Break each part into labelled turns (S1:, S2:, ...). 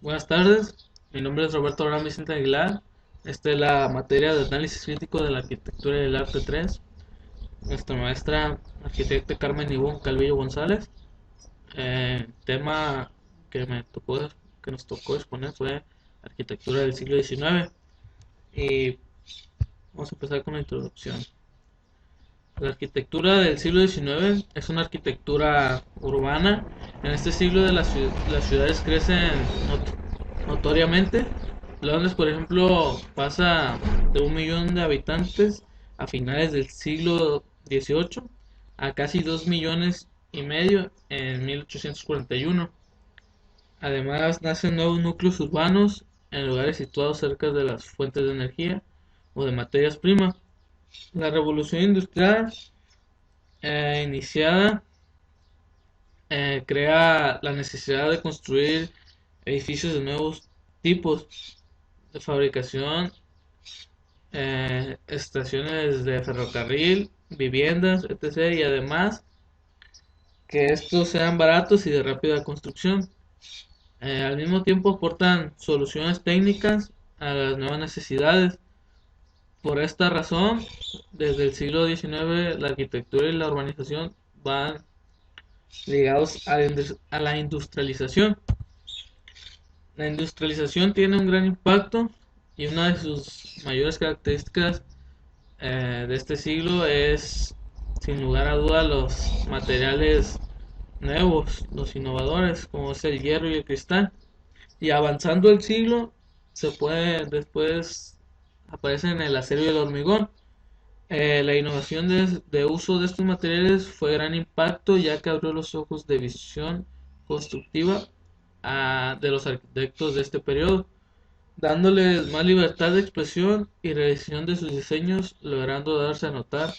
S1: Buenas tardes, mi nombre es Roberto Abraham Vicente Aguilar. Esta es la materia de análisis crítico de la arquitectura y el arte 3. Nuestra maestra arquitecta Carmen Ivonne Calvillo González. Tema que me tocó, que nos tocó exponer fue arquitectura del siglo XIX. Y vamos a empezar con la introducción. La arquitectura del siglo XIX es una arquitectura urbana. En este siglo las ciudades crecen notoriamente. Londres, por ejemplo, pasa de 1 millón de habitantes a finales del siglo XVIII a casi 2,5 millones en 1841. Además, nacen nuevos núcleos urbanos en lugares situados cerca de las fuentes de energía o de materias primas. La revolución industrial iniciada crea la necesidad de construir edificios de nuevos tipos de fabricación, estaciones de ferrocarril, viviendas, etc. Y además que estos sean baratos y de rápida construcción. Al mismo tiempo aportan soluciones técnicas a las nuevas necesidades. Por esta razón, desde el siglo XIX la arquitectura y la urbanización van ligados a la industrialización. La industrialización tiene un gran impacto y una de sus mayores características de este siglo es, sin lugar a duda, los materiales nuevos, los innovadores, como es el hierro y el cristal. Y avanzando el siglo, se puede después aparecen el acero y el hormigón. La innovación de uso de estos materiales fue de gran impacto, ya que abrió los ojos de visión constructiva de los arquitectos de este periodo, dándoles más libertad de expresión y realización de sus diseños, logrando darse a notar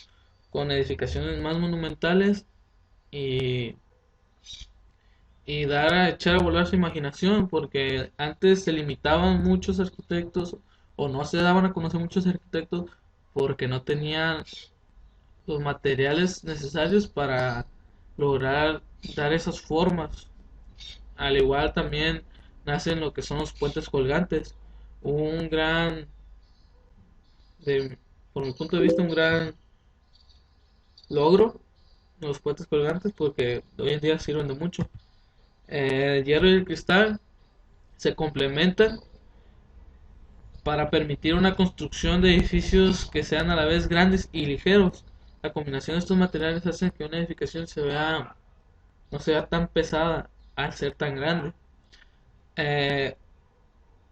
S1: con edificaciones más monumentales y, y dar a echar a volar su imaginación, porque antes se limitaban muchos arquitectos o no se daban a conocer muchos arquitectos porque no tenían los materiales necesarios para lograr dar esas formas. Al igual también nacen lo que son los puentes colgantes. Un gran, de, por mi punto de vista, un gran logro los puentes colgantes porque hoy en día sirven de mucho. El hierro y el cristal se complementan para permitir una construcción de edificios que sean a la vez grandes y ligeros. La combinación de estos materiales hace que una edificación no sea tan pesada al ser tan grande. Eh,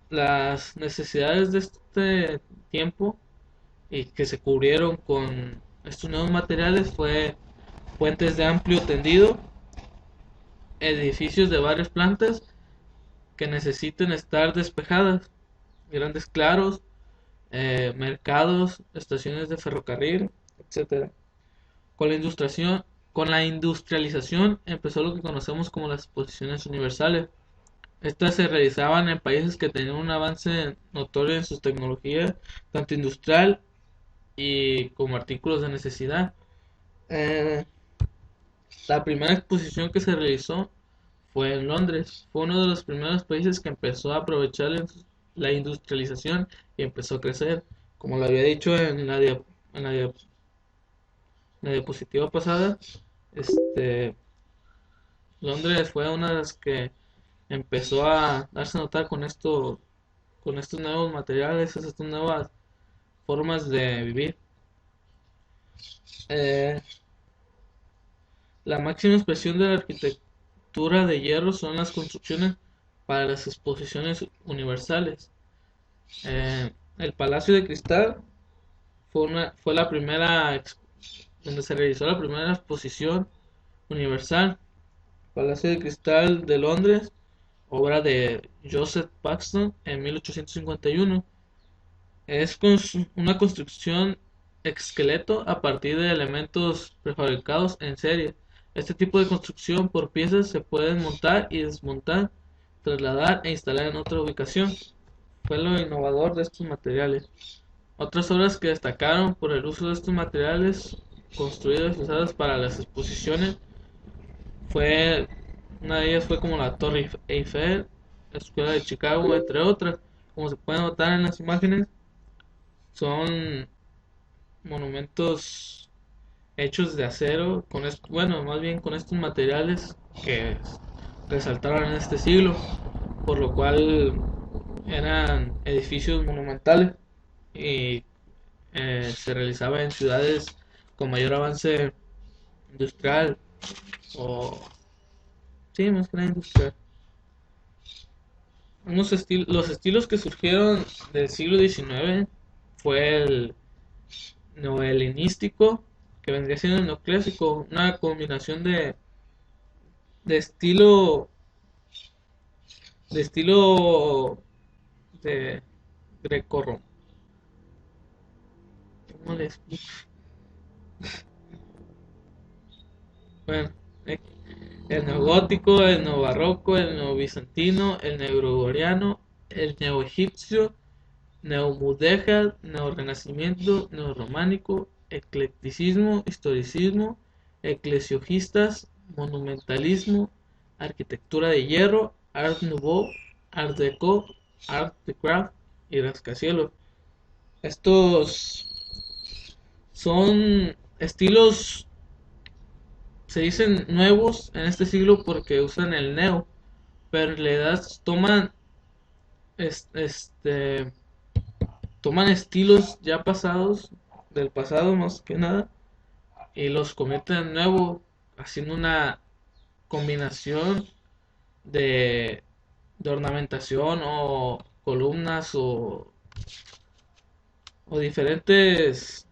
S1: las necesidades de este tiempo y que se cubrieron con estos nuevos materiales fue puentes de amplio tendido, edificios de varias plantas que necesiten estar despejadas, grandes claros, mercados, estaciones de ferrocarril, etcétera. Con la ilustración, con la industrialización empezó lo que conocemos como las exposiciones universales. Estas se realizaban en países que tenían un avance notorio en sus tecnologías, tanto industrial y como artículos de necesidad. Eh, la primera exposición que se realizó fue en Londres. Fue uno de los primeros países que empezó a aprovechar la industrialización y empezó a crecer. Como lo había dicho en la diapositiva pasada, este, Londres fue una de las que empezó a darse a notar con estos nuevos materiales, estas nuevas formas de vivir. Eh, la máxima expresión de la arquitectura de hierro son las construcciones para las exposiciones universales. El Palacio de Cristal fue la donde se realizó la primera exposición universal. Palacio de Cristal de Londres, obra de Joseph Paxton en 1851. Es una construcción esqueleto a partir de elementos prefabricados en serie. Este tipo de construcción por piezas se pueden montar y desmontar, trasladar e instalar en otra ubicación. Fue lo innovador de estos materiales. Otras obras que destacaron por el uso de estos materiales construidos y usados para las exposiciones fue una de ellas fue como la Torre Eiffel, la Escuela de Chicago, entre otras. Como se puede notar en las imágenes, son monumentos hechos de acero, bueno, más bien con estos materiales que resaltaron en este siglo, por lo cual eran edificios monumentales y se realizaba en ciudades con mayor avance industrial o sí, más que nada industrial. Los estilos que surgieron del siglo XIX fue el neohelenístico, que vendría siendo el neoclásico, una combinación de estilo de estilo de grecorromano. ¿Cómo le explico? Bueno, eh, el neogótico, el neobarroco, el neobizantino, el neogregoriano, el neoegipcio, neomudéjar, neorrenacimiento, neorrománico, eclecticismo, historicismo, eclesiogistas, monumentalismo, arquitectura de hierro, art nouveau, art deco, art Craft y rascacielos. Estos son estilos, se dicen nuevos en este siglo porque usan el neo, pero en realidad este toman estilos ya pasados, del pasado más que nada, y los convierten en nuevo, haciendo una combinación de, de ornamentación o columnas o diferentes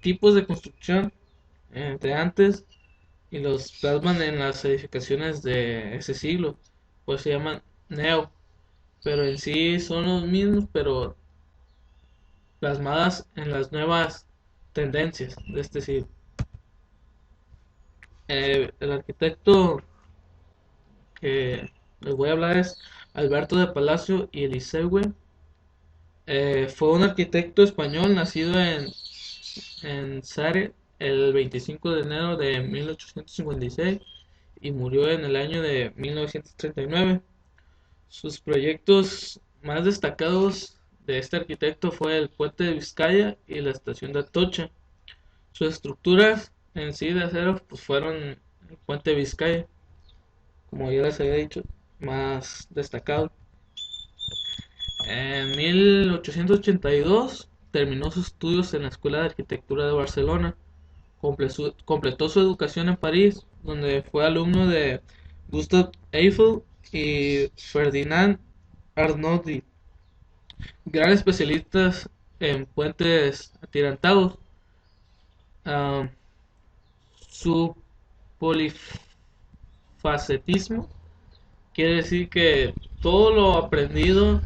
S1: tipos de construcción de antes y los plasman en las edificaciones de ese siglo, pues se llaman neo, pero en sí son los mismos, pero plasmadas en las nuevas tendencias de este siglo. El arquitecto que les voy a hablar es Alberto de Palacio y Eliseugue. Fue un arquitecto español nacido en Sare el 25 de enero de 1856 y murió en el año de 1939. Sus proyectos más destacados de este arquitecto fue el puente de Vizcaya y la estación de Atocha. Sus estructuras en sí de acero pues fueron el puente de Vizcaya, como ya les había dicho, más destacado. En 1882 terminó sus estudios en la Escuela de Arquitectura de Barcelona. Completó su educación en París, donde fue alumno de Gustave Eiffel y Ferdinand Arnaud, gran especialistas en puentes atirantados. Ah, su polifacetismo quiere decir que todo lo aprendido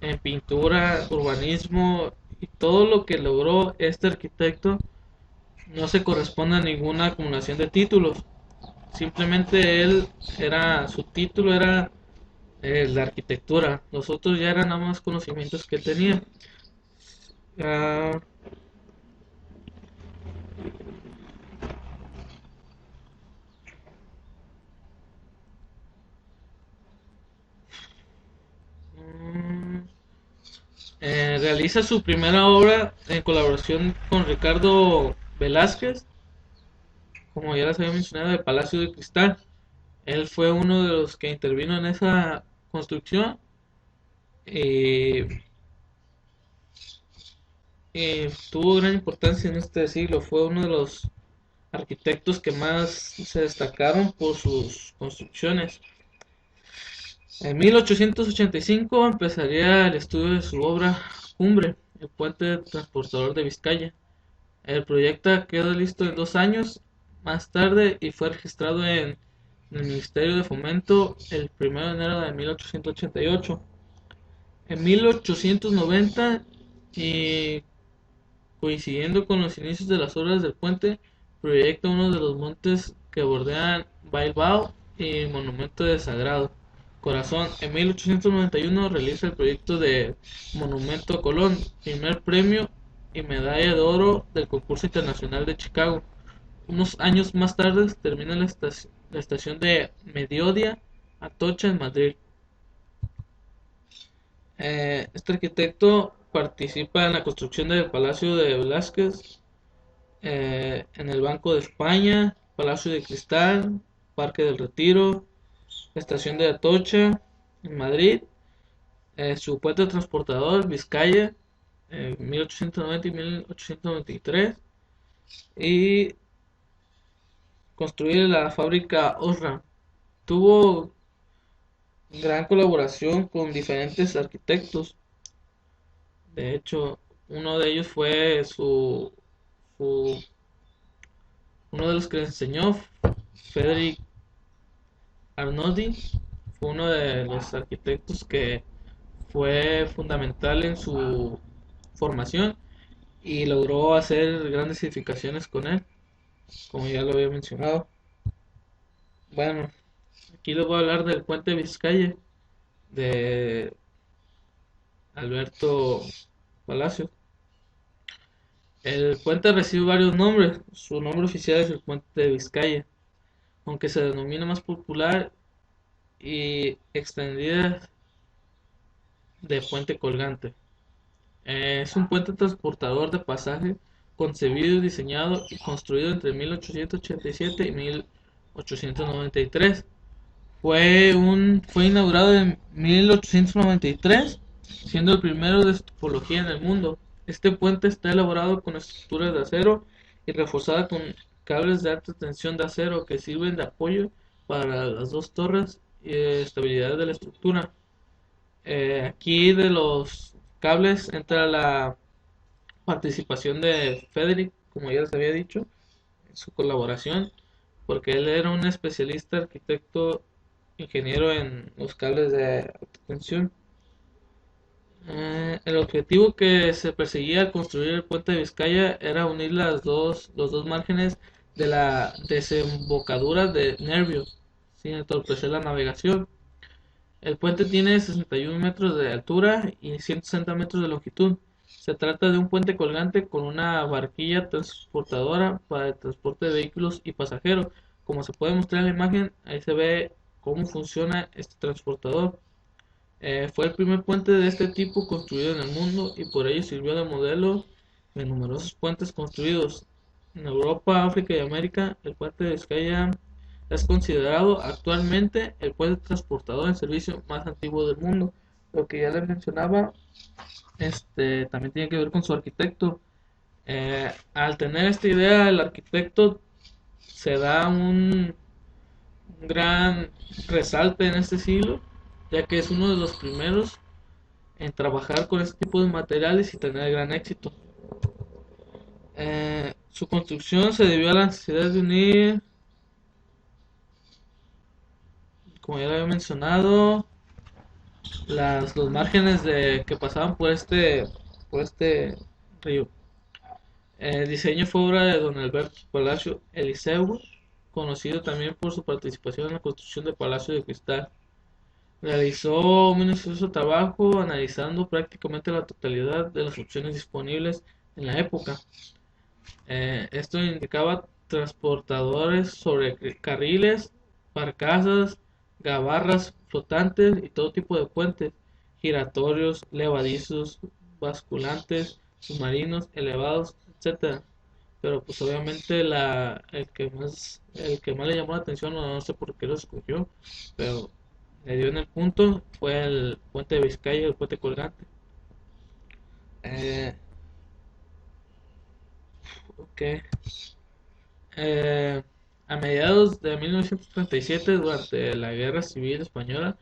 S1: en pintura, urbanismo y todo lo que logró este arquitecto no se corresponde a ninguna acumulación de títulos. Simplemente su título era la arquitectura. Los otros ya eran nada más conocimientos que tenía. Ah, mm, realiza su primera obra en colaboración con Ricardo Velázquez, como ya les había mencionado, el Palacio de Cristal. Él fue uno de los que intervino en esa construcción y, y tuvo gran importancia en este siglo. Fue uno de los arquitectos que más se destacaron por sus construcciones. En 1885 empezaría el estudio de su obra cumbre, el puente transportador de Vizcaya. El proyecto quedó listo en 2 años más tarde y fue registrado en el Ministerio de Fomento el 1 de enero de 1888. En 1890, y coincidiendo con los inicios de las obras del puente, proyecta uno de los montes que bordean Bilbao y Monumento de Sagrado Corazón. En 1891 realiza el proyecto de Monumento a Colón, primer premio y medalla de oro del concurso internacional de Chicago. Unos años más tarde termina la estación de Mediodia Atocha en Madrid. Este arquitecto participa en la construcción del Palacio de Velázquez, en el Banco de España, Palacio de Cristal, Parque del Retiro, estación de Atocha en Madrid, su puente transportador Vizcaya, 1890 y 1893, y construir la fábrica Osram. Tuvo gran colaboración con diferentes arquitectos. De hecho, uno de ellos fue su- uno de los que le enseñó, Frédéric Arnoldi, fue uno de los arquitectos que fue fundamental en su formación y logró hacer grandes edificaciones con él, como ya lo había mencionado. Bueno, aquí les voy a hablar del puente Vizcaya de Alberto Palacio. El puente recibe varios nombres. Su nombre oficial es el puente de Vizcaya, aunque se denomina más popular y extendida de puente colgante. Es un puente transportador de pasaje concebido, diseñado y construido entre 1887 y 1893. Fue inaugurado en 1893, siendo el primero de su tipología en el mundo. Este puente está elaborado con estructuras de acero y reforzada con cables de alta tensión de acero que sirven de apoyo para las dos torres y de estabilidad de la estructura. Aquí de los cables entra la participación de Federic, como ya les había dicho, en su colaboración, porque él era un especialista arquitecto ingeniero en los cables de alta tensión. El objetivo que se perseguía al construir el puente de Vizcaya era unir los dos márgenes de la desembocadura de Nervio, sin entorpecer la navegación. El puente tiene 61 metros de altura y 160 metros de longitud. Se trata de un puente colgante con una barquilla transportadora para el transporte de vehículos y pasajeros. Como se puede mostrar en la imagen, ahí se ve cómo funciona este transportador. Fue el primer puente de este tipo construido en el mundo y por ello sirvió de modelo de numerosos puentes construidos en Europa, África y América. El puente de Vizcaya es considerado actualmente el puente transportador en servicio más antiguo del mundo. Lo que ya les mencionaba, también tiene que ver con su arquitecto. Al tener esta idea, el arquitecto se da un gran resalte en este siglo, ya que es uno de los primeros en trabajar con este tipo de materiales y tener gran éxito. Su construcción se debió a la necesidad de unir, como ya lo había mencionado, los márgenes que pasaban por este río. El diseño fue obra de don Alberto Palacio Eliseu, conocido también por su participación en la construcción del Palacio de Cristal. Realizó un minucioso trabajo analizando prácticamente la totalidad de las opciones disponibles en la época. Esto indicaba transportadores sobre carriles, barcazas, gabarras flotantes y todo tipo de puentes, giratorios, levadizos, basculantes, submarinos, elevados, etcétera. Pero pues obviamente el que más le llamó la atención, no sé por qué lo escogió, pero le dio en el punto, fue el puente de Vizcaya, el puente colgante. Eh, ok. Eh, a mediados de 1937, durante la Guerra Civil Española,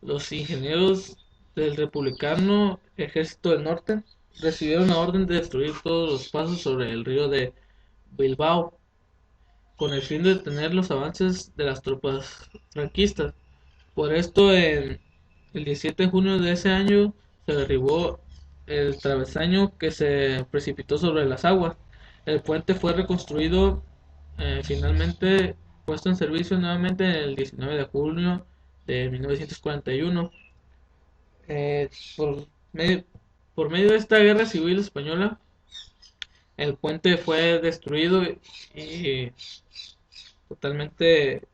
S1: los ingenieros del republicano Ejército del Norte recibieron la orden de destruir todos los pasos sobre el río de Bilbao, con el fin de detener los avances de las tropas franquistas. Por esto, en el 17 de junio de ese año, se derribó el travesaño que se precipitó sobre las aguas. El puente fue reconstruido, finalmente puesto en servicio nuevamente el 19 de junio de 1941. Eh, por, medio, por medio de esta guerra civil española, el puente fue destruido y totalmente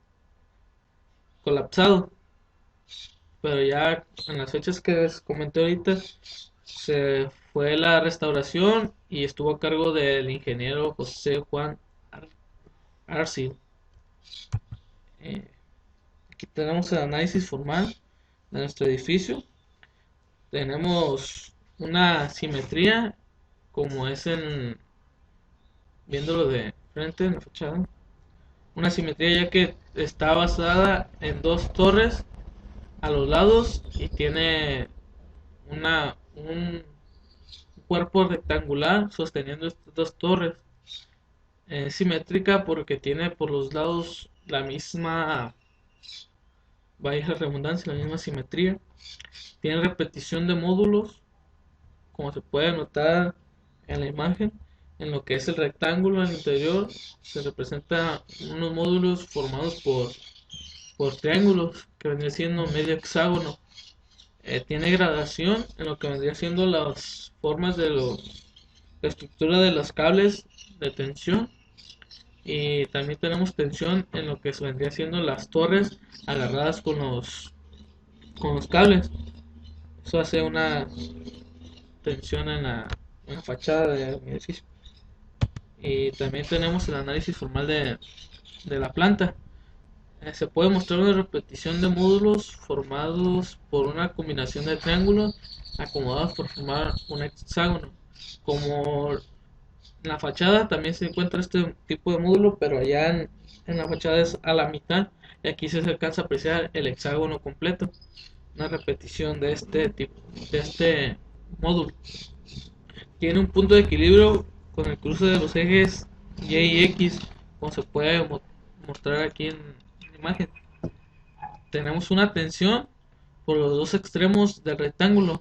S1: colapsado. Pero ya en las fechas que les comenté ahorita, se fue la restauración y estuvo a cargo del ingeniero José Juan Ar- Arcil. Eh, Aquí tenemos el análisis formal de nuestro edificio. Tenemos una simetría, como es viéndolo de frente en la fachada. Una simetría ya que está basada en dos torres a los lados y tiene un cuerpo rectangular sosteniendo estas dos torres. Es simétrica porque tiene por los lados la misma, vaya redundancia, la misma simetría. Tiene repetición de módulos, como se puede notar en la imagen. En lo que es el rectángulo al interior se representa unos módulos formados por triángulos que vendría siendo medio hexágono. Tiene gradación en lo que vendría siendo las formas de la estructura de los cables de tensión, y también tenemos tensión en lo que se vendría siendo las torres agarradas con los cables. Eso hace una tensión en la fachada del edificio. Y también tenemos el análisis formal de la planta. Se puede mostrar una repetición de módulos formados por una combinación de triángulos acomodados por formar un hexágono. Como en la fachada también se encuentra este tipo de módulo, pero allá en la fachada es a la mitad y aquí se alcanza a apreciar el hexágono completo. Una repetición de este tipo, de este módulo. Tiene un punto de equilibrio con el cruce de los ejes Y y X, como se puede mostrar aquí en la imagen. Tenemos una tensión por los dos extremos del rectángulo,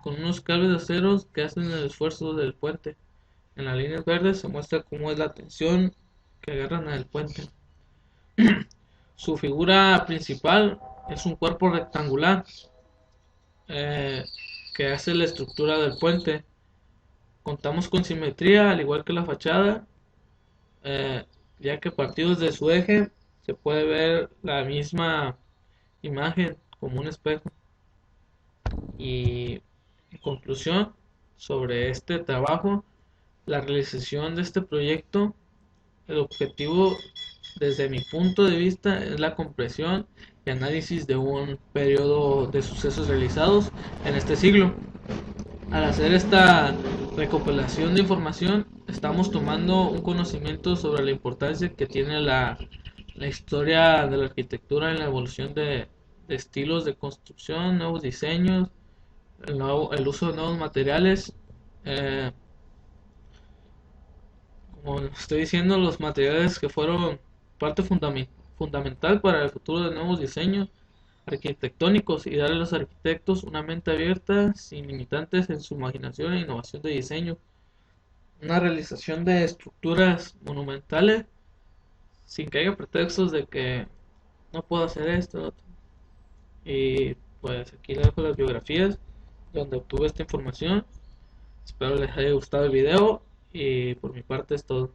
S1: con unos cables de acero que hacen el esfuerzo del puente. En las líneas verdes se muestra cómo es la tensión que agarran al puente. Su figura principal es un cuerpo rectangular eh, que hace la estructura del puente. Contamos con simetría, al igual que la fachada, eh, ya que partidos de su eje se puede ver la misma imagen como un espejo. Y en conclusión, sobre este trabajo, la realización de este proyecto, el objetivo desde mi punto de vista es la comprensión y análisis de un periodo de sucesos realizados en este siglo. Al hacer esta recopilación de información, estamos tomando un conocimiento sobre la importancia que tiene la historia de la arquitectura en la evolución de estilos de construcción, nuevos diseños, el uso de nuevos materiales. eh, Como estoy diciendo, los materiales que fueron parte fundamental para el futuro de nuevos diseños arquitectónicos y darle a los arquitectos una mente abierta, sin limitantes en su imaginación e innovación de diseño. Una realización de estructuras monumentales sin que haya pretextos de que no puedo hacer esto, otro. Y pues aquí les dejo las biografías donde obtuve esta información. Espero les haya gustado el video y por mi parte es todo.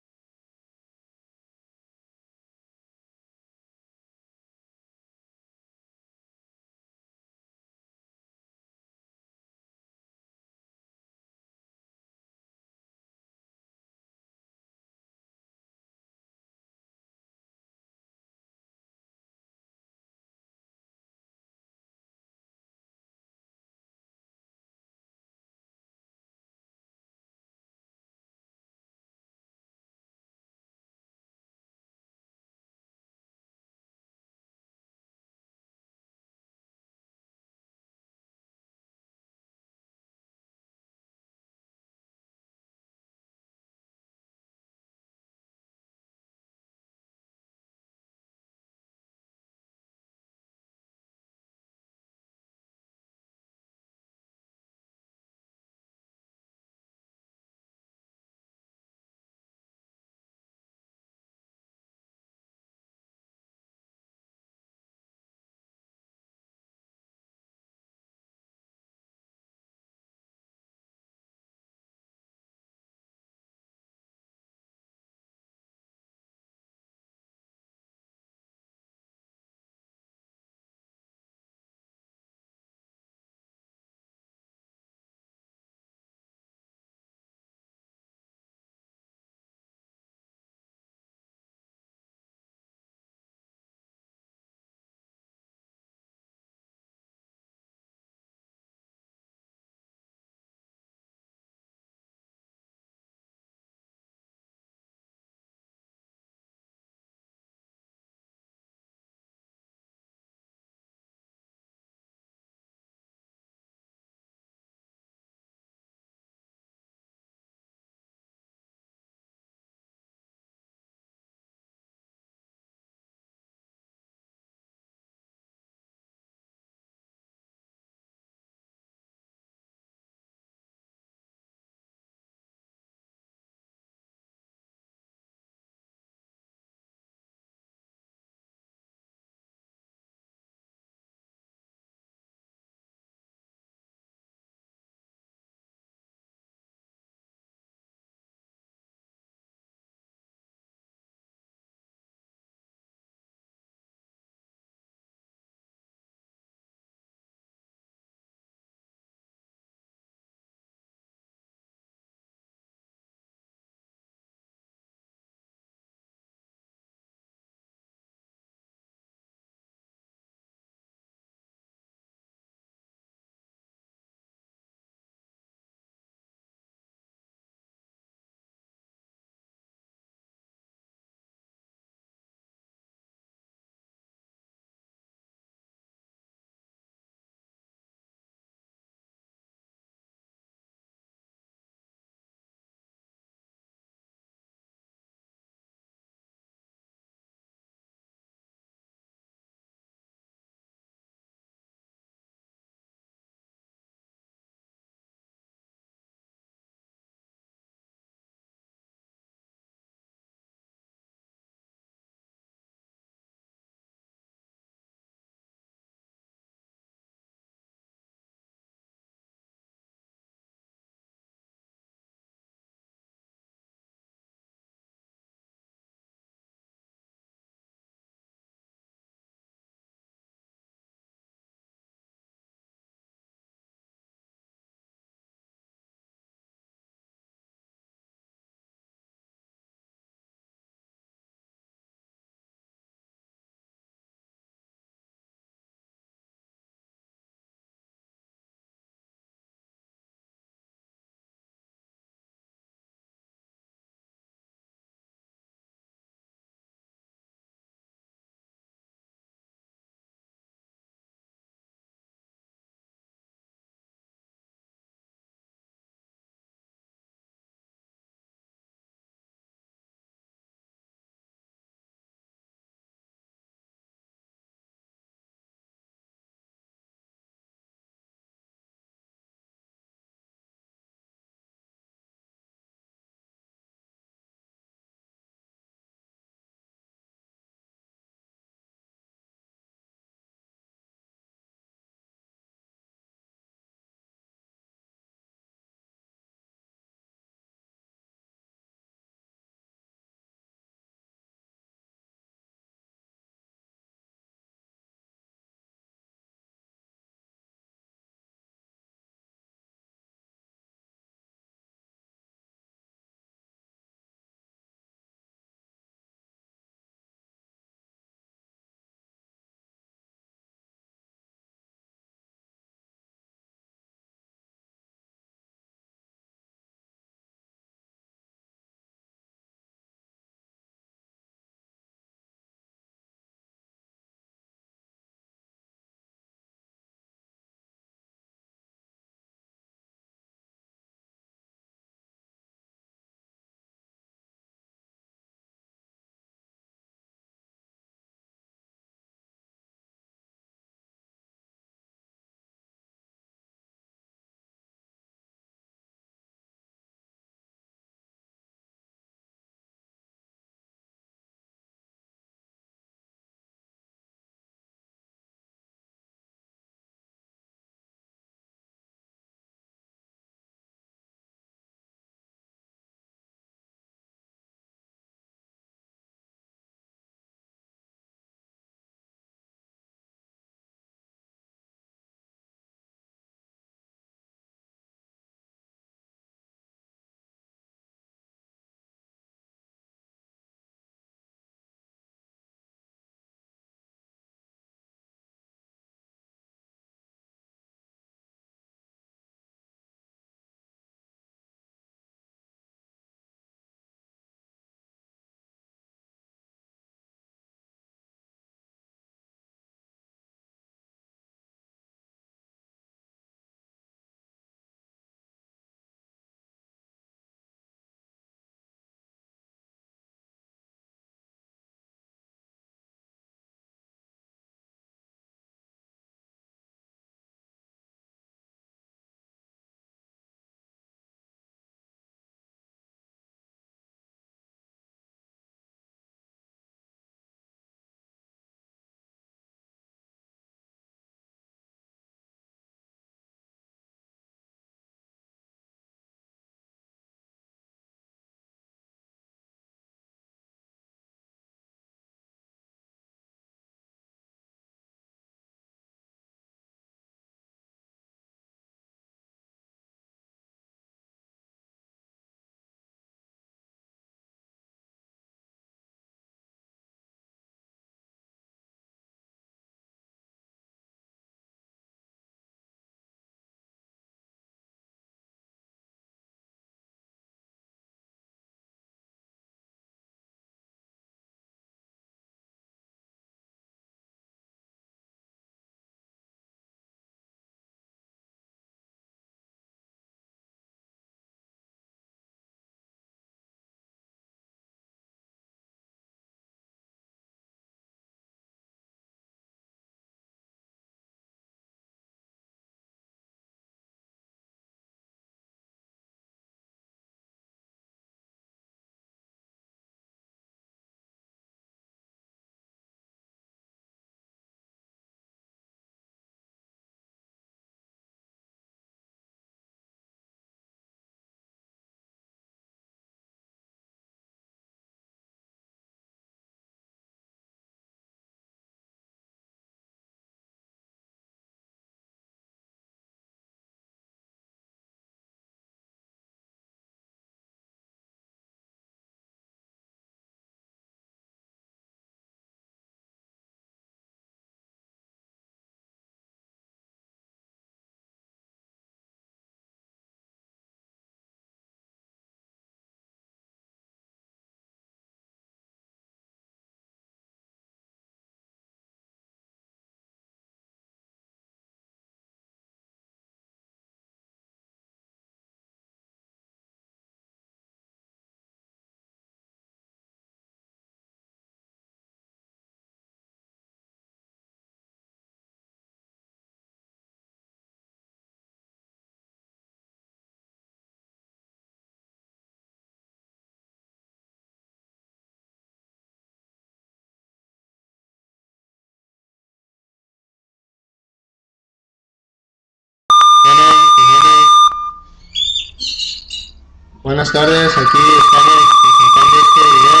S1: Buenas tardes, aquí estamos presentando este video.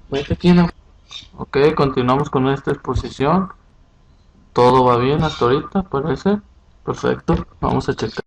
S1: Vete aquí, ¿no? Ok, continuamos con esta exposición. Todo va bien hasta ahorita, parece. Perfecto, vamos a checar.